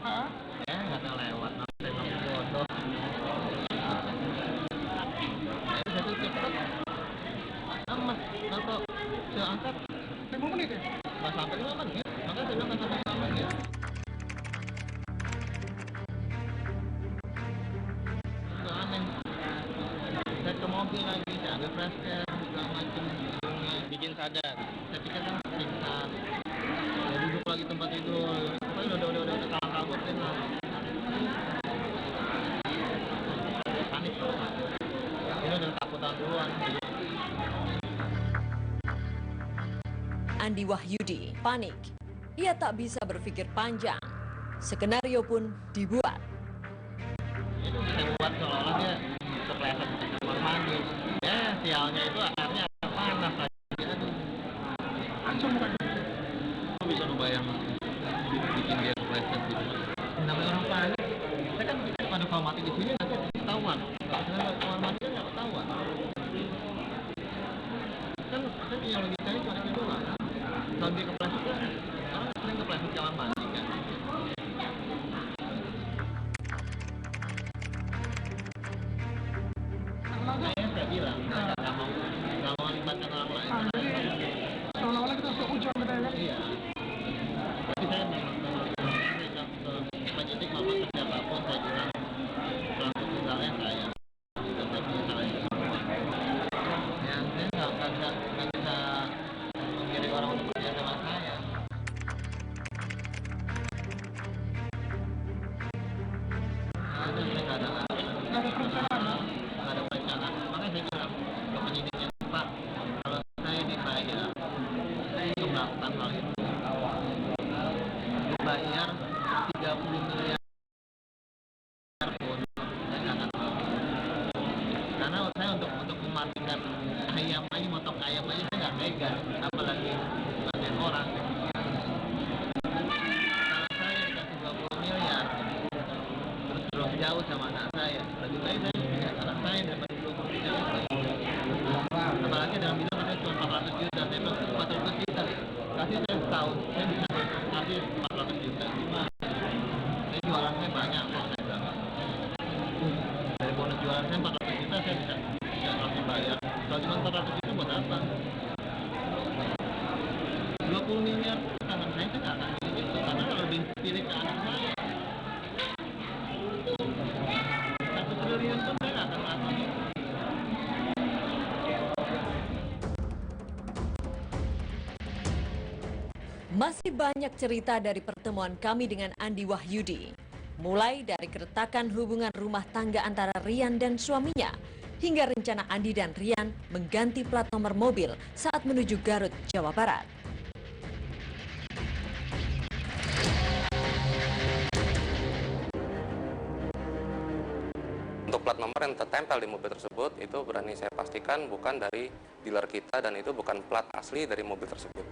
Nggak tahu lewat, nanti bodoh. Satu cepet amat, atau saya angkat 5 menit ya? Nggak sampai 5 menit, makanya saya bilang nggak sampai 5 menit. Itu aneh. Saya ke mobil lagi, saya ambil flashcam, segala macam, bikin sadar. Saya pikir kan pingsan. Saya duduk lagi tempat tidur, pokoknya udah kalah kabut deh lah. Panik loh. Ini udah takutan duluan. Andi Wahyudi panik. Ia tak bisa berpikir panjang. Skenario pun dibuat. Itu saya buat seolah-olah dia kepleset di kamar mandi. Ya sialnya itu akhirnya panas lagi. Aduh. Langsung bukan. Kok bisa ngebayang bikin dia kepleset gitu. Namanya orang panik. Saya kan pada kalau mati di sini nanti ketahuan. Karena kamar mandi kan nggak ketahuan. Kan yang logikanya cuma itu doang. Kalau dia kepleset kan orang sering kepleset kamar mandi kan. Saya bilang nggak mau libatkan orang lain. Seolah-olah kita seujung kita ya. Iya. Tapi saya memang ke penyidik maupun ke siapapun saya bilang pelaku tunggalnya saya. Saya punya salah itu semua. Yang saya nggak bisa mengirim orang untuk kerja sama saya. Ada saya nggak ada perencanaan. Nggak ada perencanaan. Makanya saya bilang ke penyidiknya, Pak, kalau saya dibayar untuk melakukan hal itu, dibayar 30 miliar pun saya nggak akan mau. Karena saya untuk mematikan ayam aja, motong ayam aja saya nggak tega, apalagi ngatain orang. Kalau saya dikasih 20 miliar terus jauh sama anak saya, lebih baik saya punya anak saya daripada 20 miliar. Apalagi dalam bidang saya cuma 400 juta, saya bilang 400 juta kasih saya setahun, saya bisa kasih 400 juta. Saya jualan saya banyak kok, saya bilang. Dari bonus jualan saya 400 juta saya bisa langsung bayar. Kalau cuma 400 juta buat apa? 20 miliar tangan saya nggak akan pilih itu, karena lebih pilih ke anak saya. 1 triliun pun saya nggak akan melakukan itu. Masih banyak cerita dari pertemuan kami dengan Andi Wahyudi. Mulai dari keretakan hubungan rumah tangga antara Rian dan suaminya, hingga rencana Andi dan Rian mengganti plat nomor mobil saat menuju Garut, Jawa Barat. Untuk plat nomor yang tertempel di mobil tersebut, itu berani saya pastikan bukan dari dealer kita dan itu bukan plat asli dari mobil tersebut.